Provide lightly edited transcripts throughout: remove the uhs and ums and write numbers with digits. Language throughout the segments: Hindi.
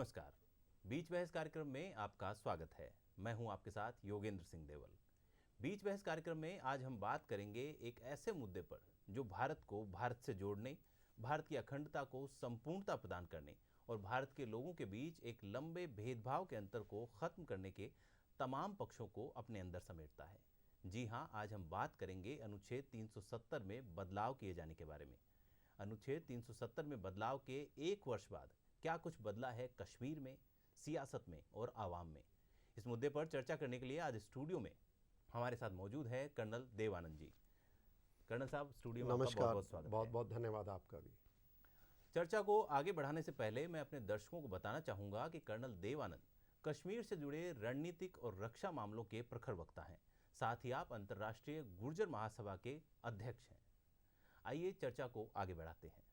नमस्कार। बीच बहस कार्यक्रम में आपका स्वागत है। मैं हूं आपके साथ योगेंद्र सिंह देवल। बीच बहस कार्यक्रम में आज हम बात करेंगे एक ऐसे मुद्दे पर जो भारत को भारत से जोड़ने, भारत की अखंडता को संपूर्णता प्रदान करने और भारत के लोगों के बीच एक लंबे भेदभाव के अंतर को खत्म करने के तमाम पक्षों को अपने अंदर समेटता है। जी हां, आज हम बात करेंगे अनुच्छेद 370 में बदलाव किए जाने के बारे में। अनुच्छेद 370 में बदलाव के एक वर्ष बाद क्या कुछ बदला है कश्मीर में, सियासत में और आवाम में? इस मुद्दे पर चर्चा करने के लिए आज स्टूडियो में हमारे साथ मौजूद है कर्नल देव आनंद जी। कर्नल साहब, स्टूडियो में आपका बहुत बहुत स्वागत है। बहुत बहुत धन्यवाद आपका भी। चर्चा को आगे बढ़ाने से पहले मैं अपने दर्शकों को बताना चाहूंगा कि कर्नल देव आनंद कश्मीर से जुड़े रणनीतिक और रक्षा मामलों के प्रखर वक्ता हैं। साथ ही आप अंतर्राष्ट्रीय गुर्जर महासभा के अध्यक्ष हैं। आइए चर्चा को आगे बढ़ाते हैं।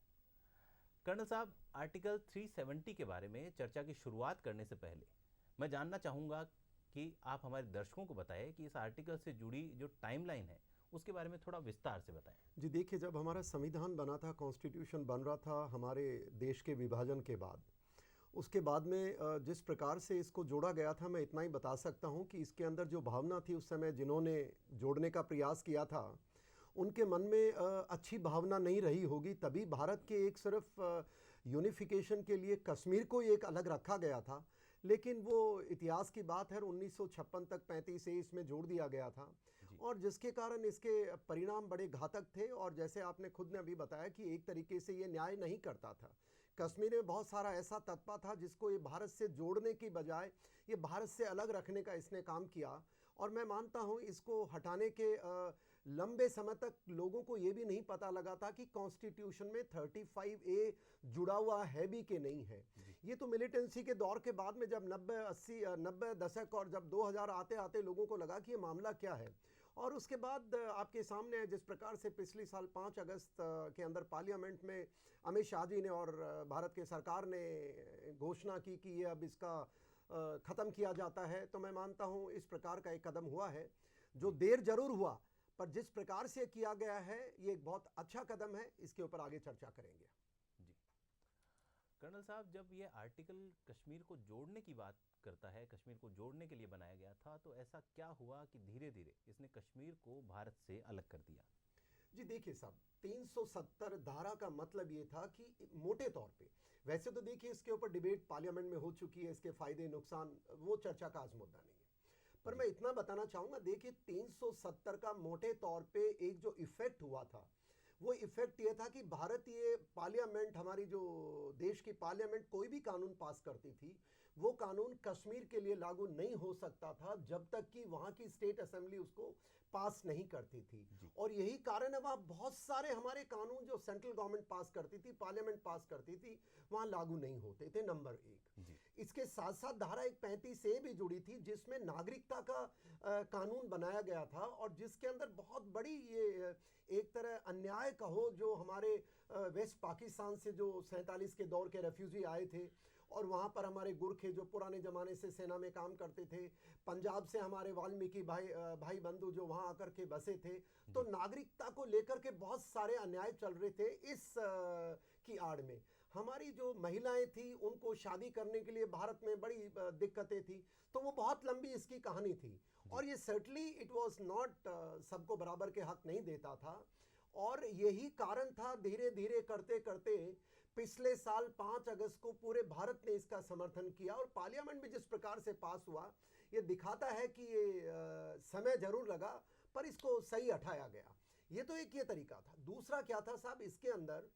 कर्नल साहब, आर्टिकल 370 के बारे में चर्चा की शुरुआत करने से पहले मैं जानना चाहूंगा कि आप हमारे दर्शकों को बताएं कि इस आर्टिकल से जुड़ी जो टाइमलाइन है उसके बारे में थोड़ा विस्तार से बताएं। जी देखिए, जब हमारा संविधान बना था, कॉन्स्टिट्यूशन बन रहा था हमारे देश के विभाजन के बाद, उसके बाद में जिस प्रकार से इसको जोड़ा गया था, मैं इतना ही बता सकता हूं कि इसके अंदर जो भावना थी उस समय जिन्होंने जोड़ने का प्रयास किया था उनके मन में अच्छी भावना नहीं रही होगी। तभी भारत के एक सिर्फ यूनिफिकेशन के लिए कश्मीर को एक अलग रखा गया था, लेकिन वो इतिहास की बात है, 1956 तक 35 से इसमें जोड़ दिया गया था और जिसके कारण इसके परिणाम बड़े घातक थे। और जैसे आपने खुद ने अभी बताया कि एक तरीके से ये न्याय नहीं करता था। कश्मीर में बहुत सारा ऐसा तत्व था जिसको ये भारत से जोड़ने की बजाय ये भारत से अलग रखने का इसने काम किया। और मैं मानता हूँ इसको हटाने के लंबे समय तक लोगों को ये भी नहीं पता लगा था कि कॉन्स्टिट्यूशन में 35A जुड़ा हुआ है भी कि नहीं है। ये तो मिलिटेंसी के दौर के बाद में जब 90 दशक और जब 2000 आते आते लोगों को लगा कि ये मामला क्या है। और उसके बाद आपके सामने जिस प्रकार से पिछले साल 5 अगस्त के अंदर पार्लियामेंट में अमित शाह जी ने और भारत के सरकार ने घोषणा की कि ये अब इसका ख़त्म किया जाता है, तो मैं मानता हूँ इस प्रकार का एक कदम हुआ है जो देर जरूर हुआ, पर जिस प्रकार से किया गया है ये एक बहुत अच्छा कदम है। इसके ऊपर आगे चर्चा करेंगे। जी कर्नल साहब, जब ये आर्टिकल कश्मीर को जोड़ने की बात करता है, कश्मीर को जोड़ने के लिए बनाया गया था, तो ऐसा क्या हुआ कि धीरे धीरे इसने कश्मीर को भारत से अलग कर दिया? जी देखिए साहब, 370 धारा का मतलब ये था कि मोटे तौर पे, वैसे तो देखिए इसके ऊपर डिबेट पार्लियामेंट में हो चुकी है, इसके फायदे नुकसान वो चर्चा का आज मुद्दा नहीं है, पर मैं इतना बताना चाहूंगा। देखिए 370 का मोटे तौर पे एक जो इफेक्ट हुआ था वो इफेक्ट ये था कि भारतीय पार्लियामेंट, हमारी जो देश की पार्लियामेंट कोई भी कानून पास करती थी वो कानून कश्मीर के लिए लागू नहीं हो सकता था जब तक कि वहां की स्टेट असेंबली उसको पास नहीं करती थी। और यही कारण है वहां बहुत सारे हमारे कानून जो सेंट्रल गवर्नमेंट पास करती थी, पार्लियामेंट पास करती थी, वहां लागू नहीं होते थे। नंबर एक, इसके साथ साथ धारा 135A भी जुड़ी थी जिसमें नागरिकता का कानून बनाया गया था और जिसके अंदर बहुत बड़ी ये एक तरह अन्याय कहो, जो हमारे वेस्ट पाकिस्तान से जो 47 के दौर के रेफ्यूजी आए थे और वहाँ पर हमारे गुरखे जो पुराने ज़माने से सेना में काम करते थे, पंजाब से हमारे वाल्मीकि भाई बंधु जो वहाँ आकर के बसे थे, तो नागरिकता को लेकर के बहुत सारे अन्याय चल रहे थे। इस की आड़ में हमारी जो महिलाएं थी उनको शादी करने के लिए भारत में बड़ी दिक्कतें थी, तो वो बहुत लंबी इसकी कहानी थी। और ये सर्टनली इट वॉज नॉट, सबको बराबर के हक नहीं देता था और यही कारण था। धीरे धीरे करते करते पिछले साल 5 अगस्त को पूरे भारत ने इसका समर्थन किया और पार्लियामेंट में जिस प्रकार से पास हुआ ये दिखाता है कि ये समय जरूर लगा पर इसको सही हटाया गया। ये तो एक ये तरीका था। दूसरा क्या था साहब, इसके अंदर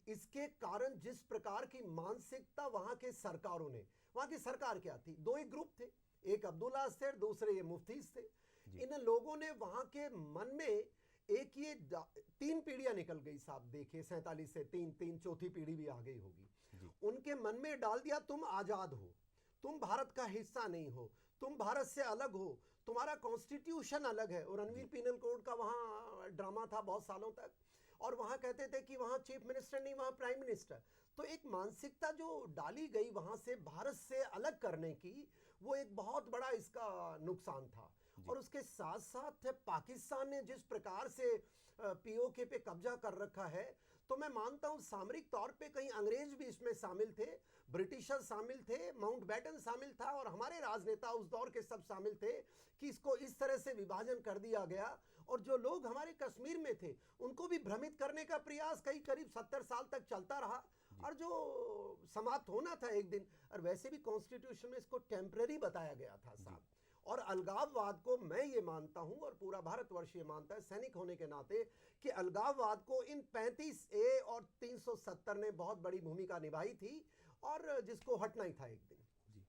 इसके कारण जिस प्रकार की मानसिकता वहां के सरकारों ने, वहां की सरकार क्या थी, दो ही ग्रुप थे, एक अब्दुल्ला अख्तर, दूसरे ये मुफ्तीज थे। इन लोगों ने वहां के मन में एक ये 3 पीढ़ियां निकल गई साहब, देखिए 47 से 3 चौथी पीढ़ी भी आ गई होगी, उनके मन में डाल दिया तुम आजाद हो, तुम भारत का हिस्सा नहीं हो, तुम भारत से अलग हो, तुम्हारा कॉन्स्टिट्यूशन अलग है। और रणवीर पीनल कोड का वहां ड्रामा था बहुत सालों तक और वहां कहते थे कि वहां चीफ मिनिस्टर नहीं, वहां प्राइम मिनिस्टर। तो एक मानसिकता जो डाली गई वहां से भारत से अलग करने की, वो एक बहुत बड़ा इसका नुकसान था। और उसके साथ साथ पाकिस्तान ने जिस प्रकार से पीओके पे कब्जा कर रखा है, तो मैं मानता हूं सामरिक तौर पे कहीं अंग्रेज भी इसमें शामिल थे, ब्रिटिशर्स शामिल थे, माउंटबेटन शामिल था और हमारे राजनेता उस दौर के सब शामिल थे कि इसको इस तरह से विभाजन कर दिया गया। और जो लोग हमारे कश्मीर में थे उनको भी भ्रमित करने का प्रयास कई करीब 70 साल तक चलता रहा और जो समाप्त होना था एक दिन। और वैसे भी कॉन्स्टिट्यूशन में इसको टेम्पररी बताया गया था साहब। और अलगाववाद को मैं ये मानता हूं और पूरा भारतवर्ष ये मानता है सैनिक होने के नाते कि अलगाववाद को इन 35A और 370 ने बहुत बड़ी भूमिका निभाई थी और जिसको हटना ही था एक दिन। जी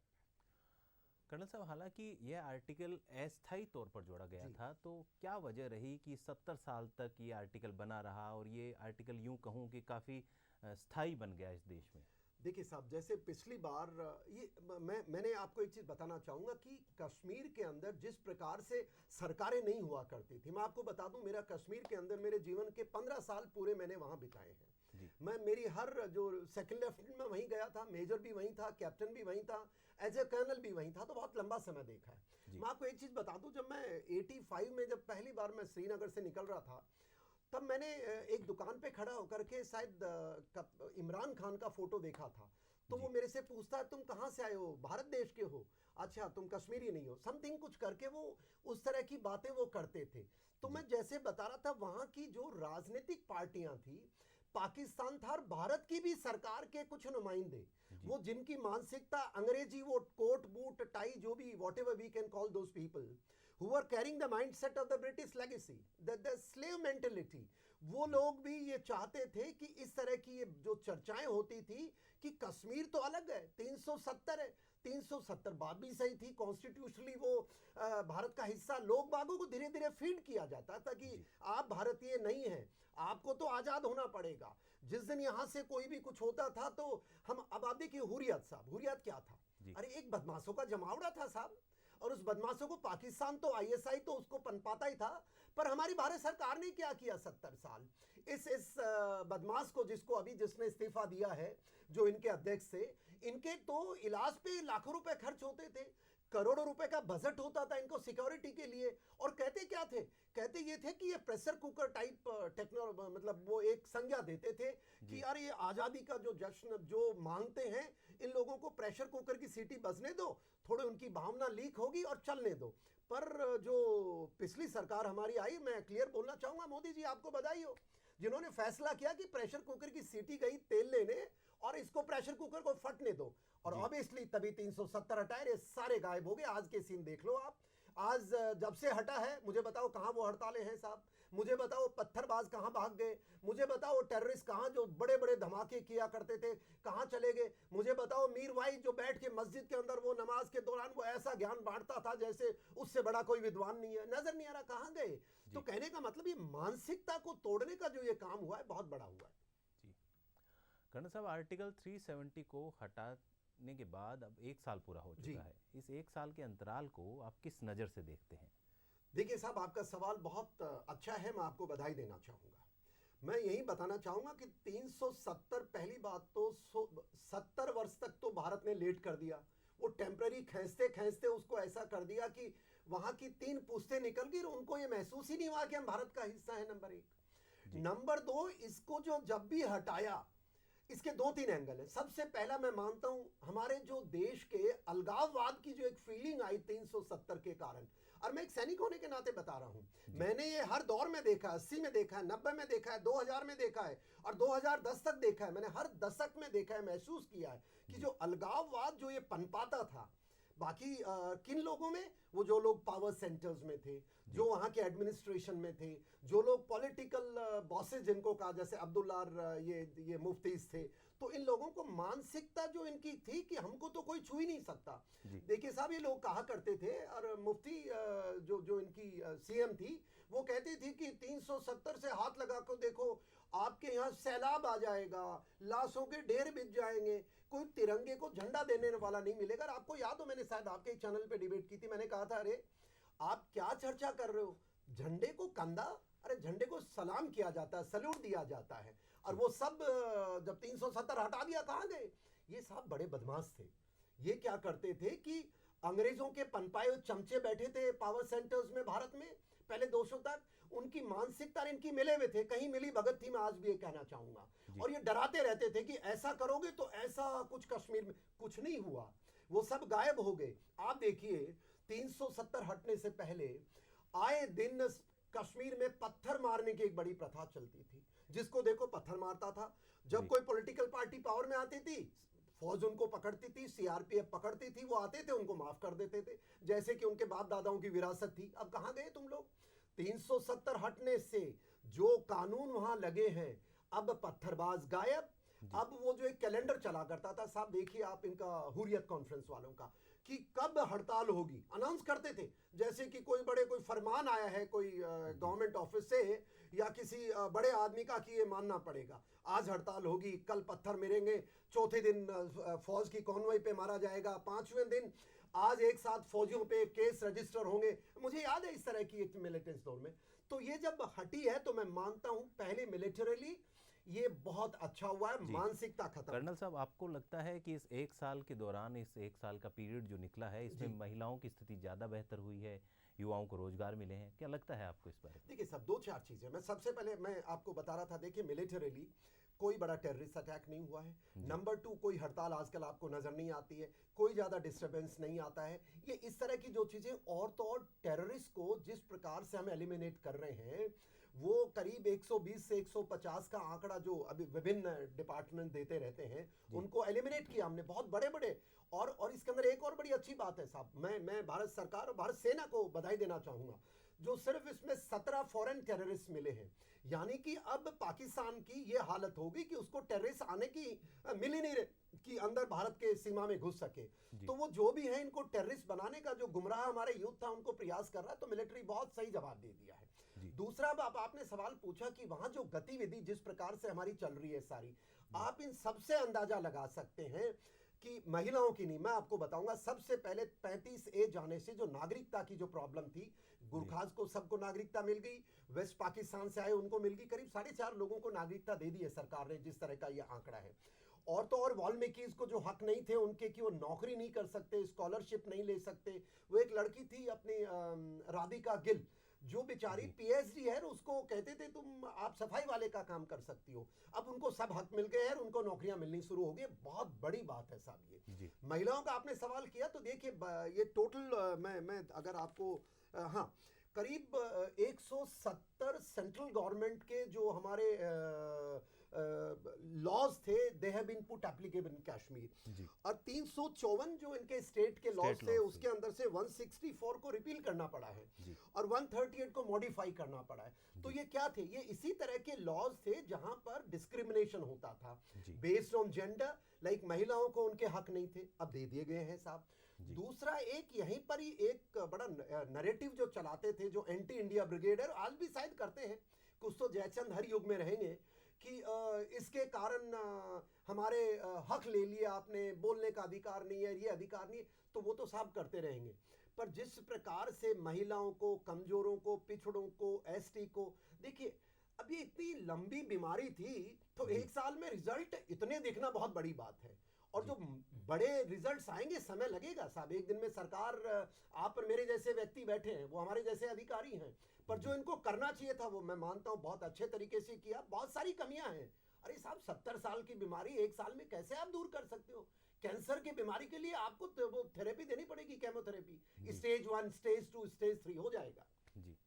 कर्नल साहब, हालांकि यह आर्टिकल अस्थायी तौर पर जोड़ा गया था, तो क्या वजह रही कि 70 साल तक ये आर्टिकल बना रहा और ये आर्टिकल यूं कहूं कि काफ़ी स्थायी बन गया इस देश में? देखिए साहब, जैसे पिछली बार ये मैंने आपको एक चीज़ बताना चाहूँगा कि कश्मीर के अंदर जिस प्रकार से सरकारें नहीं हुआ करती थी, मैं आपको बता दूं मेरा कश्मीर के अंदर मेरे जीवन के 15 साल पूरे मैंने वहाँ बिताए हैं। मैं मेरी हर जो सेकंड लेफ्टिनेंट में वहीं गया था, मेजर भी वहीं था, कैप्टन भी वहीं था, एज ए कर्नल भी वहीं था, तो बहुत लंबा समय देखा है। मैं आपको एक चीज़ बता दूं, जब मैं 85 में जब पहली बार मैं श्रीनगर से निकल रहा था, तब मैंने एक दुकान पे खड़ा होकर के शायद इमरान खान का फोटो देखा था। तो वो मेरे से पूछता है तुम कहाँ से आए हो? भारत देश के हो? अच्छा, तुम कश्मीरी नहीं हो? समथिंग कुछ करके वो उस तरह की बातें वो करते थे। तो मैं जैसे बता रहा था, वहाँ की जो राजनीतिक पार्टियां थी, पाकिस्तान था और भारत की भी सरकार के कुछ नुमाइंदे, वो जिनकी मानसिकता अंग्रेजी, वो कोट बूट टाई जो भी whatever we can call those people who were carrying the mindset of the British legacy, the slave mentality, वो लोग भी ये चाहते थे कि इस तरह की ये जो चर्चाएं होती थी कि कश्मीर तो अलग है, 370 है, 370 बात भी सही थी, कॉन्स्टिट्यूशनली वो भारत का हिस्सा, लोग बागों को धीरे धीरे फीड किया जाता था कि आप भारतीय नहीं हैं, आपको तो आज़ाद होना पड़ेगा। जिस दिन यहाँ से कोई भी कुछ होता था तो हम, अब आप देखिए हुर्रियत साहब, हुर्रियत क्या था? अरे एक बदमाशों का जमावड़ा था साहब, और उस बदमाशों को पाकिस्तान तो ISI तो उसको पनपाता ही था, पर हमारी भारत सरकार ने क्या किया 70 साल इस बदमाश को, जिसको अभी जिसने इस्तीफा दिया है, जो इनके अध्यक्ष थे, इनके तो इलाज पे लाखों रुपए खर्च होते थे, करोड़ों रुपए का बजट होता था इनको सिक्योरिटी के लिए। और कहते क्या थे? कहते ये थे कि ये प्रेशर कुकर टाइप टेक्नोलॉजी, मतलब वो एक संज्ञा देते थे कि यार ये आज़ादी का जो जश्न जो मांगते हैं, इन लोगों को प्रेशर कुकर की सीटी बजने दो, थोड़े उनकी भावना लीक होगी और चलने दो। पर जो पिछली सरकार हमारी आई, मैं क्लियर बोलना चाहूँगा, मोदी जी आपको बधाई हो, जिन्होंने फैसला किया कि प्रेशर कुकर की सीटी गई तेल लेने और इसको प्रेशर कुकर को फटने दो, और ऑब्वियसली तभी 370 हटाए, ये सारे गायब हो गए। आज के सीन देख लो आप, आज जब से हटा है, मुझे बताओ कहाँ वो हड़तालें हैं साहब? मुझे बताओ पत्थरबाज कहाँ भाग गए? मुझे बताओ टेररिस्ट कहाँ जो बड़े बड़े धमाके किया करते थे कहाँ चले गए? मुझे बताओ मीरवाइज जो बैठ के मस्जिद के अंदर वो नमाज के दौरान वो ऐसा ज्ञान बांटता था जैसे उससे बड़ा कोई विद्वान नहीं है, नजर नहीं आ रहा, कहाँ गए? तो कहने का मतलब ये मानसिकता को तोड़ने का जो ये काम हुआ है, बहुत बड़ा हुआ है। जी कर्नल साहब, आर्टिकल 370 को हटाने के बाद अब 1 साल पूरा हो चुका है। इस 1 साल के अंतराल को आप किस नज़र से देखते हैं? देखिए साहब, आपका सवाल बहुत अच्छा है, मैं आपको बधाई देना चाहूँगा। मैं यही बताना चाहूँगा कि 370, पहली बात तो 70 वर्ष तक तो भारत ने लेट कर दिया, वो टेम्पररी खींचते खींचते उसको ऐसा कर दिया कि वहाँ की 3 पुश्तें निकल गई, उनको ये महसूस ही नहीं हुआ कि हम भारत का हिस्सा है, नंबर 1। नंबर 2, इसको जो जब भी हटाया, इसके 2-3 एंगल है। सबसे पहला मैं मानता हूं हमारे जो देश के अलगाववाद की जो एक फीलिंग आई 370 के कारण, और मैं एक सैनिक होने के नाते बता रहा हूं, मैंने ये हर दौर में देखा, 80 में देखा है, 90 में देखा है, 2000 में देखा है और 2010 तक देखा है। मैंने हर दशक में देखा है, महसूस किया है कि जो अलगाववाद जो ये पनपाता था, बाकी किन लोगों में? वो जो लोग पावर सेंटर्स में थे, जो वहाँ के एडमिनिस्ट्रेशन में थे, जो लोग पॉलिटिकल बॉसेस जिनको कहा, जैसे अब्दुल्ला ये मुफ्तीज थे, तो इन लोगों को मानसिकता जो इनकी थी कि हमको तो कोई छू ही नहीं सकता। देखिए साहब, ये लोग कहा करते थे, और मुफ्ती जो इनकी CM थी, वो कहती थी कि 370 से हाथ लगा कर देखो, आपके यहाँ सैलाब आ जाएगा, लाशों के ढेर बिछ जाएंगे, कोई तिरंगे को झंडा देने वाला नहीं मिलेगा। आपको याद हो, मैंने शायद आपके चैनल पे डिबेट की थी, मैंने कहा था अरे आप क्या चर्चा कर रहे हो, झंडे को कंधा, अरे झंडे को सलाम किया जाता है, सल्यूट दिया जाता है, और वो सब जब 370 हटा दिया, कहाँ गए? ये साहब बड़े बदमाश थे। ये क्या करते थे कि अंग्रेजों के पनपाए चमचे बैठे थे पावर सेंटर्स में भारत में, पहले 200 तक उनकी मानसिकता और इनकी मिले हुए थे, कहीं मिली भगत थी, मैं आज भी ये कहना चाहूंगा। और ये डराते रहते थे कि ऐसा करोगे तो ऐसा कुछ कश्मीर में कुछ नहीं हुआ, वो सब गायब हो गए। आप देखिए 370 हटने से पहले आए दिन कश्मीर में पत्थर मारने की एक बड़ी प्रथा चलती थी, जिसको देखो पत्थर मारता था। जब कोई पॉलिटिकल पार्टी पावर में आती थी, फौज उनको पकड़ती थी, सीआरपीएफ पकड़ती थी, वो आते थे उनको माफ कर देते थे, जैसे कि उनके बाप दादाओं की विरासत थी। अब कहां गए तुम लोग? 370 हटने से जो कानून वहां लगे हैं, अब पत्थरबाज गायब। अब वो जो एक कैलेंडर चला करता था, साहब देखिए आप इनका हुर्रियत कॉन्फ्रेंस वालों का, कि कब हड़ताल होगी अनाउंस करते थे, जैसे कि कोई फरमान आया है कोई गवर्नमेंट ऑफिस से या किसी बड़े आदमी का कि ये मानना पड़ेगा, आज हड़ताल होगी, कल पत्थर मिलेंगे, चौथे दिन फौज की कॉन्वॉय पे मारा जाएगा, पांचवें दिन आज एक साथ फौजियों पे केस रजिस्टर होंगे। मुझे याद है इस तरह की एक मिलिटेंस दौर में। तो ये जब हटी है तो मैं मानता हूं पहले मिलिटरीली ये बहुत अच्छा हुआ है, मानसिकता खत्म। कर्नल साहब, आपको लगता है कि इस एक साल के दौरान, इस एक साल का पीरियड जो निकला है, इसमें महिलाओं की स्थिति ज़्यादा बेहतर हुई है, युवाओं को रोजगार मिले हैं? क्या लगता है आपको इस बारे में? देखिए सब 2-4 चीजें मैं सबसे पहले मैं आपको बता रहा था। देखिए मिलिटरीली कोई बड़ा टेररिस्ट अटैक नहीं हुआ है। नंबर 2, कोई हड़ताल आजकल आपको नजर नहीं आती है, कोई ज्यादा डिस्टरबेंस नहीं आता है। ये इस तरह की जो चीजें, और तो और टेररिस्ट को जिस प्रकार से हम एलिमिनेट कर रहे हैं, वो करीब 120 से 150 का आंकड़ा जो अभी विभिन्न डिपार्टमेंट देते रहते हैं, उनको एलिमिनेट किया हमने, बहुत बड़े बड़े। और इसके अंदर एक और बड़ी अच्छी बात है साहब, मैं भारत सरकार और भारत सेना को बधाई देना चाहूंगा, जो सिर्फ इसमें 17 फॉरेन टेररिस्ट मिले हैं। यानी कि अब पाकिस्तान की ये हालत होगी कि उसको टेररिस्ट आने की मिल ही नहीं रहे कि अंदर भारत के सीमा में घुस सके। तो वो जो भी है इनको टेररिस्ट बनाने का जो गुमराह हमारे यूथ था उनको प्रयास कर रहा है, तो मिलिट्री बहुत सही जवाब दे दिया है। दूसरा, अब आपने सवाल पूछा कि वहां जो गतिविधि जिस प्रकार से हमारी चल रही है सारी, आप इन सबसे अंदाजा लगा सकते हैं कि महिलाओं की नहीं, मैं आपको बताऊंगा। सबसे पहले 35 एज जाने से जो नागरिकता की जो प्रॉब्लम थी, गुरखाज को सबको नागरिकता मिल गई, वेस्ट पाकिस्तान से आए उनको मिल गई, करीब 4.5 लोगों को नागरिकता दे दी है सरकार ने, जिस तरह का ये आंकड़ा है। और तो और वाल्मीकिस को जो हक नहीं थे उनके कि वो नौकरी नहीं कर सकते, स्कॉलरशिप नहीं ले सकते। वो एक लड़की थी अपनी राधिका गिल, जो बेचारी पीएचडी है, उसको कहते थे तुम आप सफाई वाले का काम कर सकती हो। अब उनको सब हक मिल गए हैं, उनको नौकरियां मिलनी शुरू हो गई। बहुत बड़ी बात है साहब ये। महिलाओं का आपने सवाल किया तो देखिए ये टोटल मैं अगर आपको हाँ, करीब 170 सेंट्रल गवर्नमेंट के जो हमारे लॉज थे, they have been put applicable in Kashmir, और 354 जो इनके स्टेट के लॉज थे, उसके अंदर से 164 को रिपील करना पड़ा है और 138 को मॉडिफाई करना पड़ा है। तो ये क्या थे? ये इसी तरह के लॉज थे जहां पर डिस्क्रिमिनेशन होता था बेस्ड ऑन जेंडर, लाइक महिलाओं को उनके हक नहीं थे, अब दे दिए गए हैं साहब। दूसरा, एक यहीं पर ही एक बड़ा नैरेटिव जो चलाते थे, जो एंटी इंडिया ब्रिगेड है, आज भी शायद करते हैं, कुछ तो जयचंद हर युग में रहेंगे, कि इसके कारण हमारे हक ले लिए आपने, बोलने का अधिकार नहीं है, ये अधिकार नहीं है, तो वो तो साहब करते रहेंगे। पर जिस प्रकार से महिलाओं को, कमजोरों को, पिछड़ों को, एसटी को, देखिए अभी इतनी लंबी बीमारी थी, तो एक साल में रिजल्ट इतने देखना बहुत बड़ी बात है। और जो बड़े रिजल्ट्स आएंगे, समय लगेगा साहब। एक दिन में सरकार, आप और मेरे जैसे व्यक्ति बैठे हैं, वो हमारे जैसे अधिकारी हैं, पर जो इनको करना चाहिए था वो मैं मानता हूं बहुत अच्छे तरीके से किया। बहुत सारी कमियां हैं। अरे साहब 70 साल की बीमारी एक साल में कैसे आप दूर कर सकते हो? कैंसर की बीमारी के लिए आपको वो थेरेपी देनी पड़ेगी, केमोथेरेपी, स्टेज 1, स्टेज 2, स्टेज 3 हो जाएगा। जी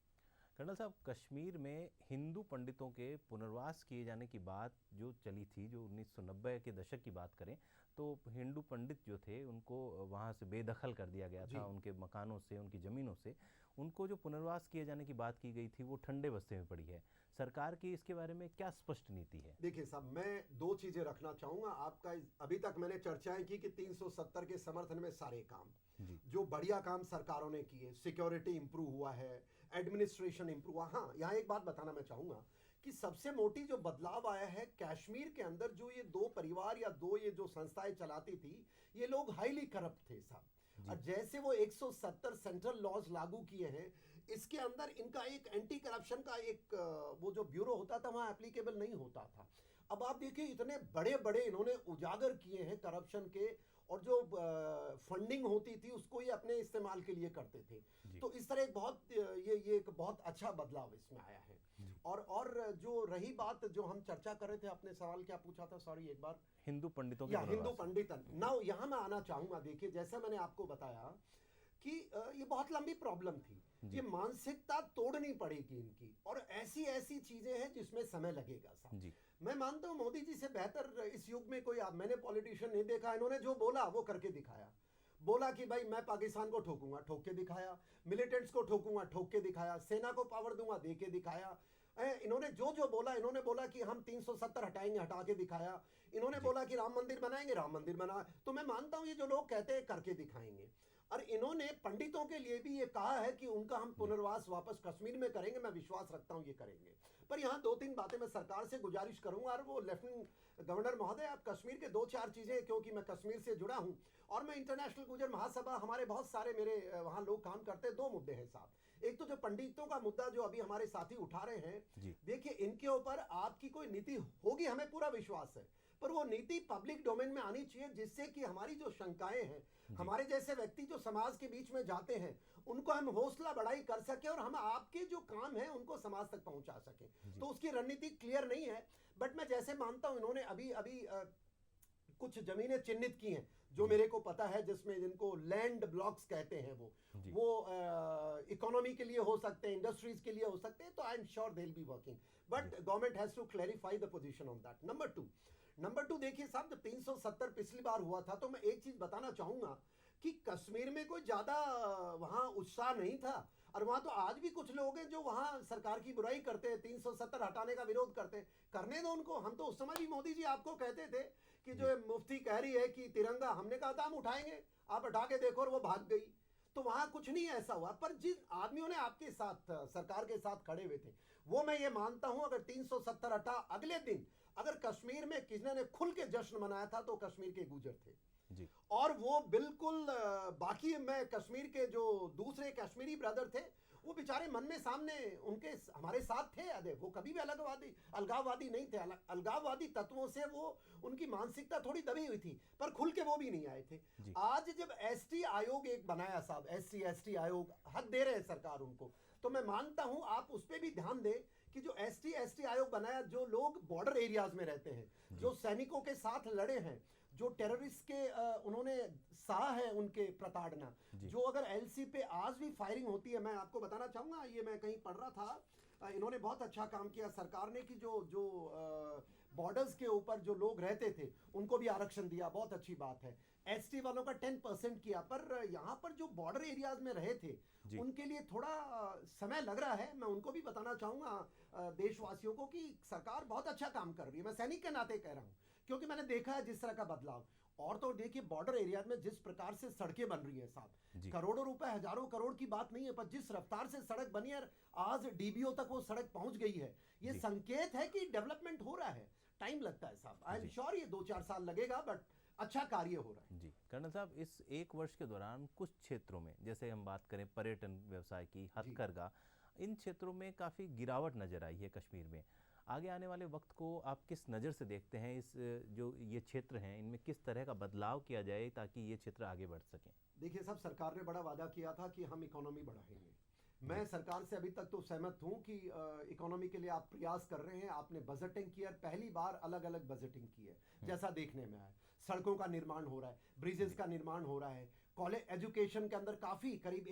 कर्नल साहब, कश्मीर में हिंदू पंडितों के पुनर्वास किए जाने की बात जो चली थी, जो 1990 के दशक की बात करें तो हिंदू पंडित जो थे उनको वहाँ से बेदखल कर दिया गया था, उनके मकानों से, उनकी ज़मीनों से। उनको जो पुनर्वास किए जाने की बात की गई थी वो ठंडे बस्ते में पड़ी है। सरकार की इसके बारे में क्या स्पष्ट नीति है? देखिए साहब, मैं 2 चीजें रखना चाहूंगा आपका। अभी तक मैंने चर्चाएं की कि 370 के समर्थन में सारे काम, जो बढ़िया काम सरकारों ने किए, सिक्योरिटी इंप्रूव हुआ है, एडमिनिस्ट्रेशन इंप्रूव हुआ। हाँ, यहाँ एक बात बताना मैं चाहूंगा कि सबसे मोटी जो बदलाव आया है कश्मीर के अंदर, जो ये 2 परिवार या 2 ये जो संस्थाएं चलाती थी, ये लोग हाईली करप्ट थे साहब। और जैसे वो 170 सेंट्रल लॉज लागू किए हैं, इसके अंदर इनका एक एंटी करप्शन का एक वो जो ब्यूरो होता था वहां एप्लीकेबल नहीं होता था। अब आप देखिए इतने बड़े बड़े इन्होंने उजागर किए हैं करप्शन के, और जो फंडिंग होती थी उसको ये अपने इस्तेमाल के लिए करते थे। तो इस तरह एक बहुत ये एक बहुत अच्छा बदलाव इसमें आया है। और जो रही बात जो हम चर्चा कर रहे थे, आपने सवाल क्या पूछा था, सॉरी एक बार। हिंदू पंडितों या हिंदू पंडितन ना, यहाँ मैं आना चाहूंगा। देखिए जैसा मैंने आपको बताया कि ये बहुत लंबी प्रॉब्लम थी, ये मानसिकता तोड़नी पड़ेगी इनकी, और ऐसी ऐसी चीजें हैं जिसमें समय लगेगा साहब। मैं मानता हूं मोदी जी से बेहतर इस युग में कोई, मैंने पॉलिटिशियन नहीं देखा। इन्होंने जो बोला वो करके दिखाया। बोला कि भाई मैं पाकिस्तान को ठोकूंगा, ठोक के दिखाया। मिलिटेंट्स को ठोकूंगा, ठोक के दिखाया। सेना को पावर दूंगा, दे के दिखाया। इन्होंने जो बोला, इन्होंने बोला कि हम 370 हटाएंगे, हटा के दिखाया। इन्होंने बोला कि राम मंदिर बनाएंगे, राम मंदिर बना। तो मैं मानता हूं ये जो लोग कहते हैं करके दिखाएंगे। और इन्होंने पंडितों के लिए भी ये कहा है कि उनका हम पुनर्वास वापस कश्मीर में करेंगे। मैं विश्वास रखता हूं ये करेंगे। पर यहाँ 2-3 बातें मैं सरकार से गुजारिश करूंगा, और वो लेफ्टिनेंट गवर्नर महोदय, आप कश्मीर के 2-4 चीजें, क्योंकि मैं कश्मीर से जुड़ा हूं और मैं इंटरनेशनल गुर्जर महासभा, हमारे बहुत सारे मेरे वहां लोग काम करते हैं। 2 मुद्दे हैं साहब। एक तो जो पंडितों का मुद्दा जो अभी हमारे साथी उठा रहे हैं, देखिए इनके ऊपर आपकी कोई नीति होगी, हमें पूरा विश्वास है, पर वो नीति पब्लिक डोमेन में आनी चाहिए, जिससे कि हमारी जो शंकाएं हैं, हमारे जैसे व्यक्ति जो समाज के बीच में जाते हैं, उनको हम हौसला बढ़ाई कर सके, और हम आपके जो काम है उनको समाज तक पहुंचा सके। तो उसकी रणनीति क्लियर नहीं है। बट मैं जैसे मानता हूं इन्होंने अभी कुछ जमीनें चिन्हित की हैं जो मेरे को पता है, जिसमें जिनको लैंड ब्लॉक्स कहते हैं, वो इकोनॉमी के लिए हो सकते हैं, इंडस्ट्रीज के लिए हो सकते हैं। तो I am sure they will be working, but government has to clarify the position on that. Number two देखिए साहब, जब 370 पिछली बार हुआ था, तो मैं एक चीज बताना चाहूंगा कि कश्मीर में कोई ज्यादा वहां उत्साह नहीं था। और वहां तो आज भी कुछ लोग हैं जो वहां सरकार की बुराई करते हैं, 370 हटाने का विरोध करते हैं। करने दो उनको। हम तो उस समय भी मोदी जी आपको कहते थे कि जो मुफ्ती कह रही है कि तिरंगा, हमने कहा था हम उठाएंगे, आप हटा के देखो, और वो भाग गई। तो वहां कुछ नहीं ऐसा हुआ। पर जिन आदमियों ने आपके साथ, सरकार के साथ खड़े हुए थे, वो मैं ये मानता हूं, अगर 370 हटा, अगले दिन अगर कश्मीर में किसी ने खुल के जश्न मनाया था तो कश्मीर के गुर्जर थे जी। और वो बिल्कुल बाकी मैं कश्मीर के जो दूसरे कश्मीरी ब्रदर थे, वो बेचारे मन में सामने उनके हमारे साथ थे। अरे वो कभी भी अलगाववादी नहीं थे। अलगाववादी तत्वों से वो उनकी मानसिकता थोड़ी दबी हुई थी, पर खुल के वो भी नहीं आए थे। आज जब एसटी आयोग एक बनाया साहब, एसटी आयोग, हक दे रहे हैं सरकार उनको, तो मैं मानता हूं आप उस पर भी ध्यान दें कि जो एसटी आयोग बनाया, जो लोग बॉर्डर एरियाज में रहते हैं, जो सैनिकों के साथ लड़े हैं, जो टेररिस्ट के उन्होंने सहा है उनके प्रताड़ना, जो अगर एलसी पे आज भी फायरिंग होती है, मैं आपको बताना चाहूंगा, ये मैं कहीं पढ़ रहा था, इन्होंने बहुत अच्छा काम किया सरकार ने कि जो बॉर्डर्स के ऊपर जो लोग रहते थे उनको भी आरक्षण दिया, बहुत अच्छी बात है। एसटी वालों का 10% किया। पर यहाँ पर जो बॉर्डर एरियाज में रहे थे उनके लिए थोड़ा समय लग रहा है। मैं उनको भी बताना चाहूंगा देशवासियों को कि सरकार बहुत अच्छा काम कर रही है। मैं सैनिक के नाते कह रहा हूँ, क्योंकि मैंने देखा है जिस तरह का बदलाव। और तो देखिए बॉर्डर एरिया में जिस प्रकार से सड़कें बन रही हैं साहब, करोड़ों रुपए, हजारों करोड़ की बात नहीं है, पर जिस रफ्तार से सड़क बनी है, आज डीबीओ तक वो सड़क पहुंच गई है, ये संकेत है कि डेवलपमेंट हो रहा है। टाइम लगता है साहब, आई एम श्योर ये 2-4 साल लगेगा, बट अच्छा कार्य हो रहा है। जी कर्नल साहब, इस 1 वर्ष के दौरान कुछ क्षेत्रों में, जैसे हम बात करें पर्यटन व्यवसाय की, हथकरघा, इन क्षेत्रों में काफ़ी गिरावट नजर आई है कश्मीर में। आगे आने वाले वक्त को आप किस नज़र से देखते हैं? इस जो ये क्षेत्र हैं, इनमें किस तरह का बदलाव किया जाए ताकि ये क्षेत्र आगे बढ़ सकें? देखिए साहब, सरकार ने बड़ा वादा किया था कि हम इकोनॉमी बढ़ाएंगे। मैं सरकार से अभी तक तो सहमत हूं कि इकोनॉमी के लिए आप प्रयास कर रहे हैं। आपने बजटिंग की है, पहली बार अलग अलग बजटिंग की है, जैसा देखने में आया। सड़कों का निर्माण हो रहा है, ब्रिजेस का निर्माण हो रहा है, कॉलेज एजुकेशन के अंदर काफ़ी करीब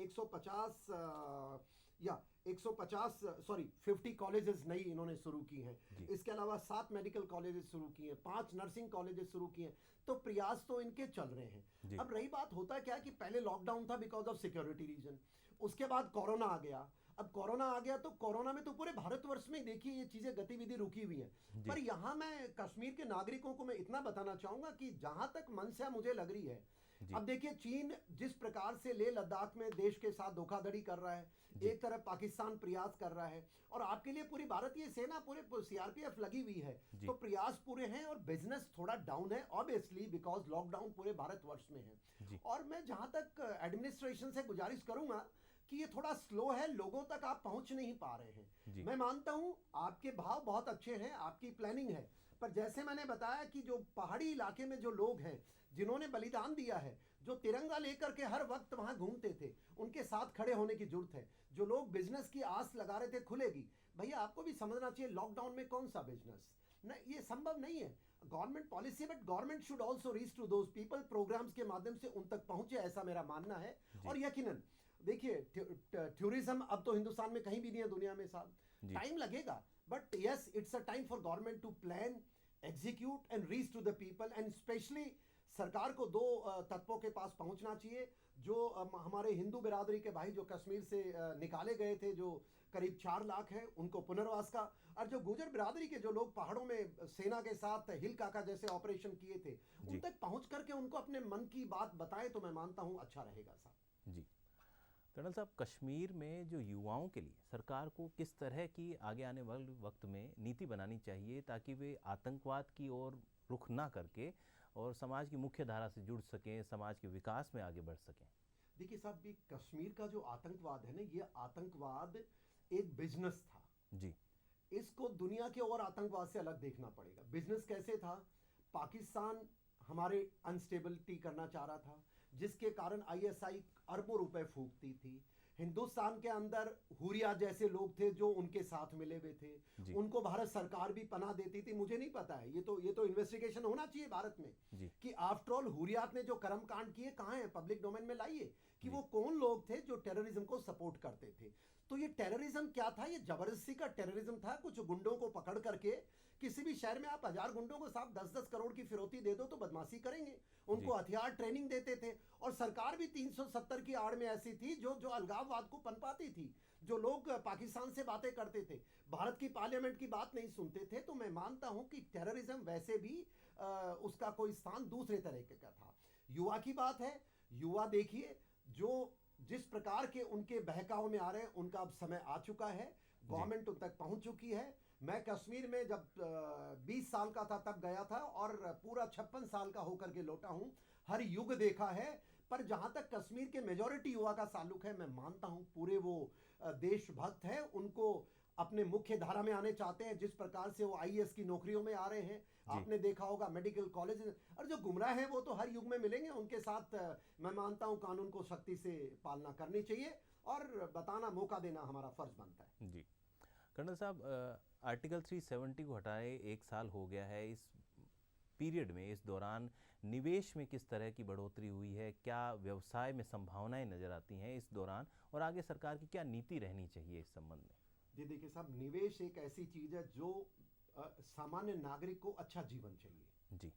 50 कॉलेजेस नई इन्होंने शुरू की हैं। इसके अलावा 7 मेडिकल कॉलेजेस शुरू किए हैं, 5 नर्सिंग कॉलेजेस शुरू किए हैं। तो प्रयास तो इनके चल रहे हैं। अब रही बात, होता क्या कि पहले लॉकडाउन था बिकॉज ऑफ सिक्योरिटी रीजन, उसके बाद कोरोना आ गया। अब कोरोना आ गया तो कोरोना में तो पूरे भारतवर्ष में देखिए ये चीजें गतिविधि रुकी हुई है। पर यहाँ मैं कश्मीर के नागरिकों को मैं इतना बताना चाहूंगा कि जहां तक मंशा मुझे लग रही है, अब देखिए चीन जिस प्रकार से लेह लद्दाख में देश के साथ धोखाधड़ी कर रहा है, एक तरफ पाकिस्तान प्रयास कर रहा है, और आपके लिए पूरी भारतीय सेना, पूरे सीआरपीएफ लगी हुई है। तो प्रयास पूरे हैं, और बिजनेस थोड़ा डाउन है ऑब्वियसली बिकॉज लॉकडाउन पूरे भारतवर्ष में है। और मैं जहां तक एडमिनिस्ट्रेशन से गुजारिश करूंगा कि ये थोड़ा स्लो है, लोगों तक आप पहुंच नहीं पा रहे हैं। मैं मानता हूं आपके भाव बहुत अच्छे हैं, आपकी प्लानिंग है, पर जैसे मैंने बताया कि जो पहाड़ी इलाके में जो लोग हैं जिन्होंने बलिदान दिया है, जो तिरंगा लेकर के हर वक्त वहां घूमते थे, उनके साथ खड़े होने की जरूरत है। जो लोग बिजनेस की आस लगा रहे थे खुलेगी, भैया आपको भी समझना चाहिए लॉकडाउन में कौन सा बिजनेस, ना ये संभव नहीं है। Government policy, but government should also reach to those people, programs के माध्यम से उन तक पहुंचे, ऐसा मेरा मानना है। और यकीनन देखिए टूरिज्म अब तो हिंदुस्तान में कहीं भी नहीं है दुनिया में साहब, टाइम लगेगा, but yes it's a time for government to plan, execute and reach to the people. And specially सरकार को दो तत्वों के पास पहुंचना चाहिए। जो हमारे हिंदू बिरादरी के भाई जो कश्मीर से निकाले गए थे, जो करीब 4 लाख हैं, उनको पुनर्वास का, और जो गुजर बिरादरी के जो लोग पहाड़ों में सेना के साथ हिल काका जैसे ऑपरेशन किए थे, उन तक पहुंच करके उनको अपने मन की बात बताएं तो मैं मानता हूं अच्छा रहेगा साहब। जी कर्नल साहब, कश्मीर में जो युवाओं के लिए सरकार को किस तरह की आगे आने वाले वक्त में नीति बनानी चाहिए ताकि वे आतंकवाद की ओर रुख ना करके और समाज की मुख्य धारा से जुड़ सकें, समाज के विकास में आगे बढ़ सकें? देखिए साहब, भी कश्मीर का जो आतंकवाद है ना, ये आतंकवाद एक बिजनेस था जी। इसको दुनिया के और आतंकवाद से अलग देखना पड़ेगा। बिजनेस कैसे था? पाकिस्तान हमारे अनस्टेबिलिटी करना चाह रहा था, जिसके कारण आईएसआई अरबों रुपए फूकती थी। हिंदुस्तान के अंदर हुरिया जैसे लोग थे जो उनके साथ मिले हुए थे, उनको भारत सरकार भी पनाह देती थी। मुझे नहीं पता है, ये तो इन्वेस्टिगेशन होना चाहिए भारत में कि आफ्टर ऑल हुरियात ने जो कर्म कांड किए कहाँ है, पब्लिक डोमेन में लाइए कि वो कौन लोग थे जो टेररिज्म को सपोर्ट करते थे। तो ये टेररिज्म क्या था? ये जबरदस्ती का टेररिज्म था। कुछ गुंडों को पकड़ करके, किसी भी शहर में आप 1000 गुंडों को साहब 10-10 करोड़ की फिरौती दे दो तो बदमाशी करेंगे। उनको हथियार ट्रेनिंग देते थे, और सरकार भी 370 की आड़ में ऐसी थी जो अलगाववाद को पनपाती थी। जो लोग पाकिस्तान से बातें करते थे, भारत की पार्लियामेंट की बात नहीं सुनते थे। तो मैं मानता हूं कि टेररिज्म वैसे भी उसका कोई स्थान दूसरे तरीके का था। युवा की बात है, युवा देखिए जो जिस प्रकार के उनके बहकाव में आ रहे हैं, उनका अब समय आ चुका है, गवर्नमेंट उन तक पहुंच चुकी है। मैं कश्मीर में जब 20 साल का था तब गया था, और पूरा 56 साल का होकर के लौटा हूं। हर युग देखा है, पर जहां तक कश्मीर के मेजॉरिटी युवा का ताल्लुक है, मैं मानता हूं पूरे वो देशभक्त है, उनको अपने मुख्य धारा में आने चाहते हैं। जिस प्रकार से वो आईएएस की नौकरियों में आ रहे हैं, आपने देखा होगा मेडिकल कॉलेज, और जो गुमराह हैं वो तो हर युग में मिलेंगे। उनके साथ मैं मानता हूं कानून को सख्ती से पालना करनी चाहिए, और बताना, मौका देना हमारा फर्ज बनता है। जी कर्नल साहब, आर्टिकल 370 को हटाए 1 साल हो गया है। इस पीरियड में, इस दौरान निवेश में किस तरह की बढ़ोतरी हुई है? क्या व्यवसाय में संभावनाएं नजर आती हैं इस दौरान, और आगे सरकार की क्या नीति रहनी चाहिए इस संबंध में? जी देखिए साहब, निवेश एक ऐसी चीज है जो सामान्य नागरिक को अच्छा जीवन चाहिए जी,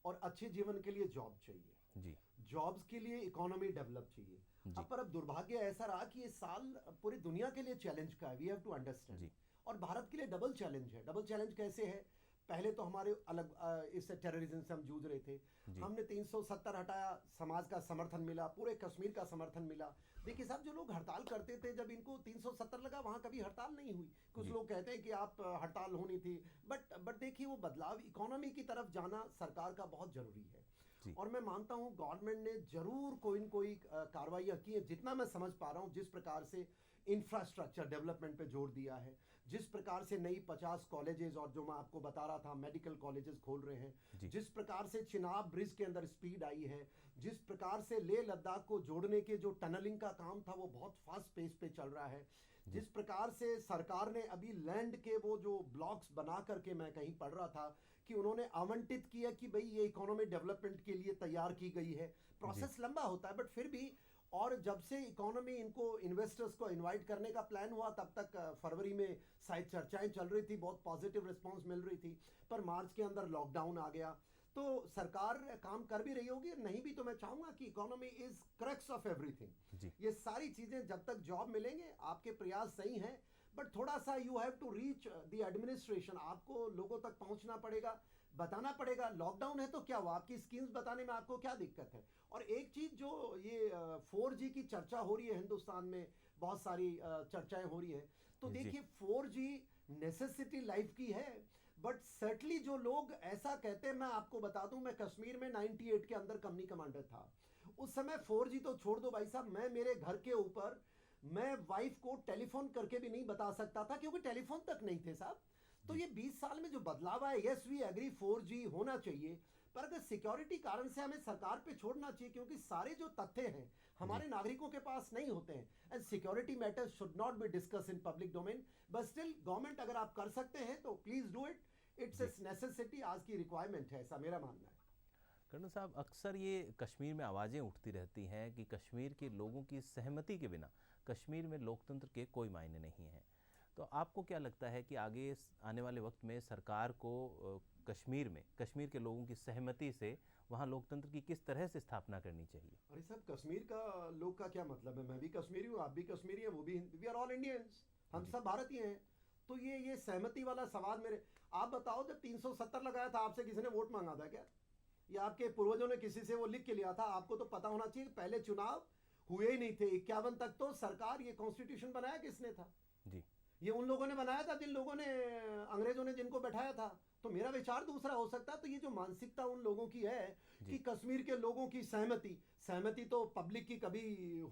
और अच्छे जीवन के लिए जॉब चाहिए जी, जॉब्स के लिए इकोनॉमी डेवलप चाहिए। अब दुर्भाग्य ऐसा रहा कि ये साल पूरी दुनिया के लिए चैलेंज का है, वी हैव टू अंडरस्टैंड। और भारत के लिए डबल चैलेंज है। डबल चैलेंज कैसे है? पहले तो हमारे अलग इस टेररिज्म से हम जूझ रहे थे, हमने 370 हटाया, समाज का समर्थन मिला, पूरे कश्मीर का समर्थन मिला। देखिए साहब, जो लोग हड़ताल करते थे, जब इनको 370 लगा, वहां कभी हड़ताल नहीं हुई। कुछ लोग कहते हैं कि आप हड़ताल होनी थी, बट देखिए वो बदलाव इकोनॉमी की तरफ जाना सरकार का बहुत जरूरी है। और मैं मानता हूं गवर्नमेंट ने जरूर कोई न कोई कार्रवाइयां की है। जितना मैं समझ पा रहा हूं, जिस प्रकार से इंफ्रास्ट्रक्चर डेवलपमेंट पे जोर दिया है, जिस प्रकार से नई 50 कॉलेजेस, और जो मैं आपको बता रहा था मेडिकल कॉलेजेस खोल रहे हैं, जिस प्रकार से चिनाब ब्रिज के अंदर स्पीड आई है, जिस प्रकार से लेह लद्दाख को जोड़ने के जो टनलिंग का काम था वो बहुत फास्ट पेस पे चल रहा है, जिस प्रकार से सरकार ने अभी लैंड के वो जो ब्लॉक्स बना करके, मैं कहीं पढ़ रहा था कि उन्होंने आवंटित किया कि भाई ये इकोनॉमी डेवलपमेंट के लिए तैयार की गई है। प्रोसेस लंबा होता है, बट फिर भी। और जब से इकोनॉमी इनको इन्वेस्टर्स को इनवाइट करने का प्लान हुआ, तब तक फरवरी में शायद चर्चाएं चल रही थी, बहुत पॉजिटिव रिस्पांस मिल रही थी, पर मार्च के अंदर लॉकडाउन आ गया। तो सरकार काम कर भी रही होगी, नहीं भी तो मैं चाहूंगा कि economy is crux of everything. ये सारी चीजें, जब तक जॉब मिलेंगे, आपके प्रयास सही हैं, बट थोड़ा सा you have to reach the administration. आपको लोगों तक पहुंचना पड़ेगा, बताना पड़ेगा। लॉकडाउन है तो क्या हुआ, आपकी स्कीम्स बताने में आपको क्या दिक्कत है? और एक चीज जो ये 4G की चर्चा हो रही है हिंदुस्तान में, बहुत सारी चर्चाएं हो रही है, तो देखिए 4G नेसेसिटी लाइफ की है, बट सर्टली जो लोग ऐसा कहते हैं, मैं आपको बता दूं, मैं कश्मीर में 98 के अंदर कंपनी कमांडर था। उस समय 4G तो छोड़ दो भाई साहब, मैं मेरे घर के ऊपर मैं वाइफ को टेलीफोन करके भी नहीं बता सकता था, क्योंकि टेलीफोन तक नहीं थे साहब। तो ये 20 साल में जो बदलाव आया, यस वी एग्री 4G होना चाहिए, पर अगर सिक्योरिटी कारण से हमें सरकार पे छोड़ना चाहिए, क्योंकि सारे जो तथ्य हैं हमारे नागरिकों के पास नहीं होते हैं, and security matters should not be discuss in public domain. But still government अगर आप कर सकते हैं तो please do it, it's a necessity, आज की रिक्वायरमेंट है, ऐसा मेरा मानना है। कर्नल साहब, अक्सर ये कश्मीर में आवाज़ें उठती रहती हैं कि कश्मीर के लोगों की सहमति के बिना कश्मीर में लोकतंत्र के कोई मायने नहीं हैं। तो आपको क्या लगता है कि आगे आने वाले वक्त में सरकार को कश्मीर के लोगों की सहमति से वहाँ लोकतंत्र की किस तरह से स्थापना करनी चाहिए? अरे साहब, कश्मीर का लोग का क्या मतलब है? मैं भी कश्मीरी हूँ, आप भी कश्मीरी हैं, वो भी, वी आर ऑल इंडियंस, हम सब भारतीय हैं। तो ये सहमति वाला सवाल मेरे, आप बताओ, जब 370 लगाया था आपसे किसी ने वोट मांगा था क्या? या आपके पूर्वजों ने किसी से वो लिख के लिया था? आपको तो पता होना चाहिए, पहले चुनाव हुए ही नहीं थे 51 तक। तो सरकार, ये कॉन्स्टिट्यूशन बनाया किसने था जी? ये उन लोगों ने बनाया था जिन लोगों ने, अंग्रेजों ने जिनको बैठाया था। तो मेरा विचार दूसरा हो सकता है। तो ये जो मानसिकता उन लोगों की है कि कश्मीर के लोगों की सहमति तो पब्लिक की कभी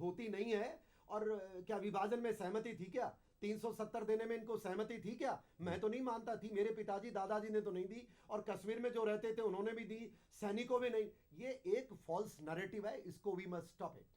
होती नहीं है। और क्या विभाजन में सहमति थी क्या? 370 देने में इनको सहमति थी क्या? मैं तो नहीं मानता थी, मेरे पिताजी दादाजी ने तो नहीं दी, और कश्मीर में जो रहते थे उन्होंने भी दी, सैनिकों में नहीं। ये एक फॉल्स नैरेटिव है, इसको वी मस्ट स्टॉप इट।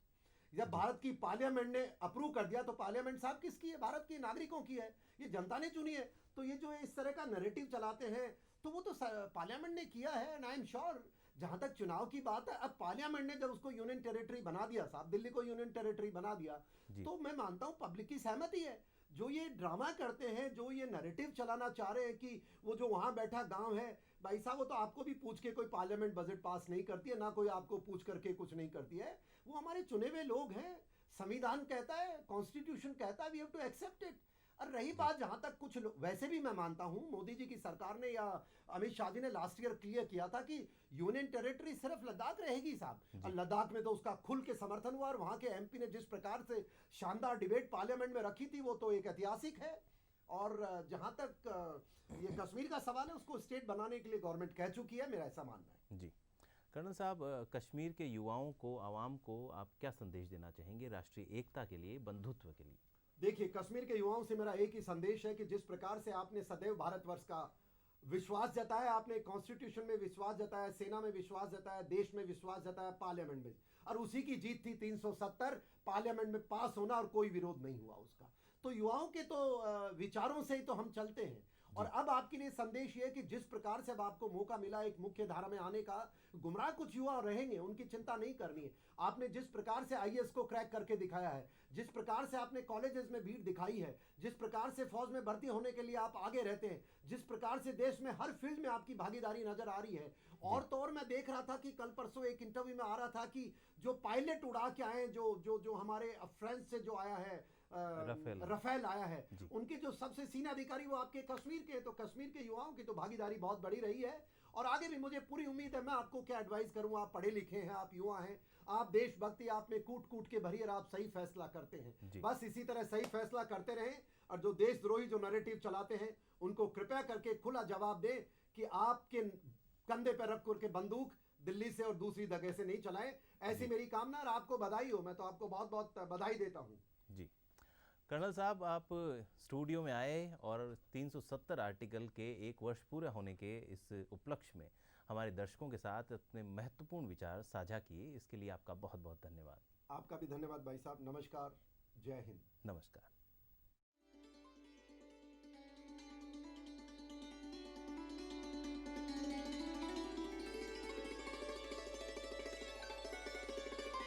जब भारत की पार्लियामेंट ने अप्रूव कर दिया, तो पार्लियामेंट साहब किसकी है? भारत के नागरिकों की है, ये जनता ने चुनी है। तो ये जो इस तरह का नैरेटिव चलाते हैं, तो वो तो पार्लियामेंट ने किया है, एंड आई एम श्योर। जहां तक चुनाव की बात है, अब पार्लियामेंट ने जब उसको यूनियन टेरिटरी बना दिया साहब, दिल्ली को यूनियन टेरिटरी बना दिया, तो मैं मानता हूं पब्लिक की सहमति है। जो ये ड्रामा करते हैं, जो ये नैरेटिव चलाना चाह रहे हैं कि वो जो वहां बैठा गांव है, भाई साहब, वो तो आपको भी पूछ के कोई पार्लियामेंट बजट पास नहीं करती है, ना कोई आपको पूछ करके कुछ नहीं करती है। वो हमारे चुने हुए लोग हैं। संविधान कहता है, कॉन्स्टिट्यूशन कहता है, we have to accept it. और रही बात, जहां तक कुछ वैसे भी मैं मानता हूं, मोदी जी की सरकार ने या अमित शाह जी ने लास्ट ईयर क्लियर किया था कि यूनियन टेरिटरी सिर्फ लद्दाख रहेगी साहब। और लद्दाख में तो उसका खुल के समर्थन हुआ, और वहां के एमपी ने जिस प्रकार से शानदार डिबेट पार्लियामेंट में रखी थी, वो तो एक ऐतिहासिक है। और जहां तक ये कश्मीर का सवाल है, उसको स्टेट बनाने के लिए गवर्नमेंट कह चुकी है, मेरा ऐसा मानना है। जी कर्नल साहब, कश्मीर के युवाओं को, आवाम को आप क्या संदेश देना चाहेंगे राष्ट्रीय एकता के लिए, बंधुत्व के लिए? देखिए, कश्मीर के युवाओं से मेरा एक ही संदेश है कि जिस प्रकार से आपने सदैव भारतवर्ष का विश्वास जताया, आपने कॉन्स्टिट्यूशन में विश्वास जताया, सेना में विश्वास जताया, देश में विश्वास जताया, पार्लियामेंट में, और उसी की जीत थी 370, पार्लियामेंट में पास होना, और कोई विरोध नहीं हुआ उसका। तो युवाओं के तो विचारों से ही तो हम चलते हैं। और अब आपके लिए संदेश ये है कि जिस प्रकार से अब आपको मौका मिला एक मुख्य धारा में आने का, गुमराह कुछ युवा रहेंगे, उनकी चिंता नहीं करनी है। आपने जिस प्रकार से आईएएस को क्रैक करके दिखाया है, जिस प्रकार से आपने कॉलेजेस में भीड़ दिखाई है, जिस प्रकार से फौज में भर्ती होने के लिए आप आगे रहते हैं, जिस प्रकार से देश में हर फील्ड में आपकी भागीदारी नजर आ रही है। और तो और मैं देख रहा था कि कल परसों एक इंटरव्यू में आ रहा था कि जो पायलट उड़ा के आए, जो हमारे फ्रांस से जो आया है, रफेल आया है, उनके जो सबसे सीनियर अधिकारी वो आपके कश्मीर के। तो कश्मीर के युवाओं की तो भागीदारी बहुत बड़ी रही है, और आगे भी मुझे पूरी उम्मीद है। मैं आपको क्या एडवाइस करूं, आप पढ़े लिखे हैं, आप युवा हैं, आप देशभक्ति आप में कूट कूट के भरी, और आप सही फैसला करते हैं। बस इसी तरह सही फैसला करते रहें, और जो देशद्रोही जो नैरेटिव चलाते हैं, उनको कृपया करके खुला जवाब दें कि आपके कंधे पर रख करके बंदूक दिल्ली से और दूसरी जगह से नहीं चलाएं। ऐसी मेरी कामना, और आपको बधाई हो, मैं तो आपको बहुत बहुत बधाई देता हूं। जी कर्नल साहब, आप स्टूडियो में आए और 370 आर्टिकल के 1 वर्ष पूरा होने के इस उपलक्ष्य में हमारे दर्शकों के साथ अपने महत्वपूर्ण विचार साझा किए, इसके लिए आपका बहुत बहुत धन्यवाद। आपका भी धन्यवाद भाई साहब। नमस्कार, जय हिंद। नमस्कार।